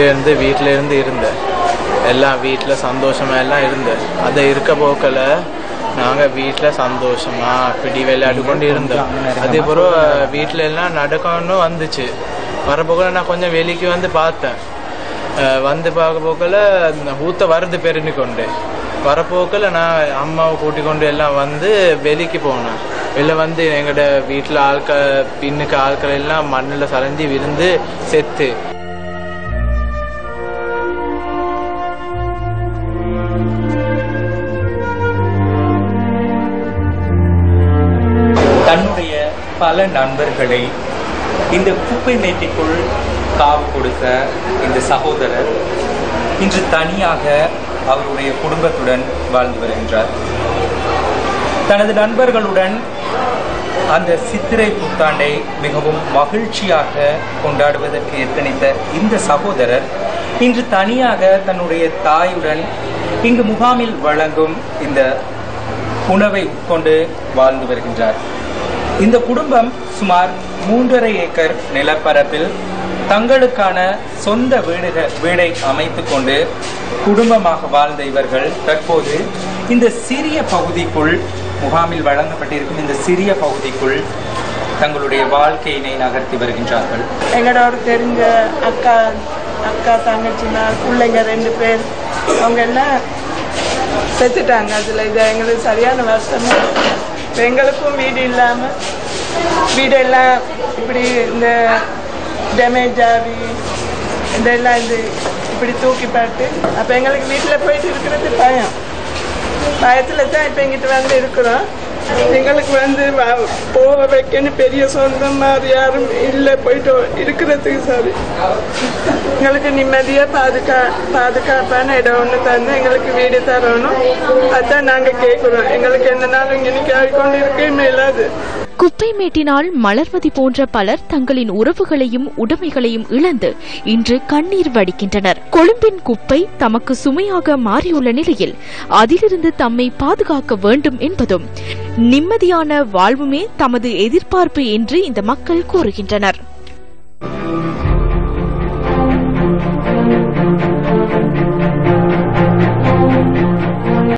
இருந்து வீட்டில் இருந்து இருந்தேன். எல்லாம் வீட்டில் சந்தோஷமாக எல்லாம் இருந்தேன். அதை இருக்க போக்கில் நாங்கள் வீட்டில் சந்தோஷமாக பிடி விளையாட்டு கொண்டு இருந்தோம். அதுக்கப்புறம் வீட்டில் எல்லாம் நடக்கணும்னு வந்துச்சு. வரப்போக்கில் நான் கொஞ்சம் வெளிக்கு வந்து பார்த்தேன். வந்து பார்க்க போக்கில் ஊற்ற வருது பெருன்னு கொண்டு வரப்போக்கில் நான் அம்மாவை கூட்டிக் கொண்டு எல்லாம் வந்து வெளிக்கு போனேன். வெளில வந்து எங்களோட வீட்டில் ஆட்கள் பின்னுக்கு ஆட்கள் எல்லாம் மண்ணில் சரைஞ்சி விழுந்து செத்து. தன்னுடைய பல நண்பர்களை இந்த குப்பை மேட்டிற்குள் காவு கொடுத்த இந்த சகோதரர் இன்று தனியாக அவருடைய குடும்பத்துடன் வாழ்ந்து வருகின்றார். தனது நண்பர்களுடன் அந்த சித்திரை புத்தாண்டை மிகவும் மகிழ்ச்சியாக கொண்டாடுவதற்கு எத்தனித்த இந்த சகோதரர் இன்று தனியாக தன்னுடைய தாயுடன் இங்கு முகாமில் வழங்கும் இந்த உணவை உட்கொண்டு வாழ்ந்து வருகின்றார். இந்த குடும்பம் சுமார் 3.5 ஏக்கர் நிலப்பரப்பில் தங்களுக்கான சொந்த வீடை அமைத்துக் கொண்டு குடும்பமாக வாழ்ந்த இவர்கள் தற்போது இந்த சிறிய பகுதிக்குள், முகாமில் வழங்கப்பட்டிருக்கும் இந்த சிறிய பகுதிக்குள் தங்களுடைய வாழ்க்கையினை நகர்த்தி வருகின்றார்கள். எங்களோட ஒரு தெரிஞ்ச அக்கா தங்கச்சினா பிள்ளைங்க 2 பேர் அவங்க எல்லாம் செத்துட்டாங்க. அதில் இது எங்களுக்கு சரியான வருஷம். எங்களுக்கும் வீடு இல்லாமல் வீடெல்லாம் இப்படி இந்த டேமேஜ் ஆகி இதெல்லாம் இது இப்படி தூக்கி பாட்டு அப்போ எங்களுக்கு வீட்டில் போயிட்டு இருக்கிறது பயத்தில் தான் இப்போ எங்கிட்ட வந்து இருக்கிறோம். எங்களுக்கு வந்து போக வைக்கன்னு பெரிய சொந்தம் மாதிரி யாரும் இல்லை, போயிட்டு இருக்கிறதுக்கு சரி எங்களுக்கு நிம்மதியாக பாதுகாப்பான இடம் ஒன்று தந்து எங்களுக்கு வீடு தரணும். அதுதான் நாங்கள் கேட்குறோம். எங்களுக்கு எந்த நாளும் இங்கே கேட்கொண்டு இருக்கே மேலாது. குப்பை மேட்டினால் மலர்வதி போன்ற பலர் தங்களின் உறவுகளையும் உடைமைகளையும் இழந்து இன்று கண்ணீர் வடிக்கின்றனர். கொழும்பின் குப்பை தமக்கு சுமையாக மாறியுள்ள நிலையில் அதிலிருந்து தம்மை பாதுகாக்க வேண்டும் என்பதும் நிம்மதியான வாழ்வுமே தமது எதிர்பார்ப்பு என்று இந்த மக்கள் கூறுகின்றனர்.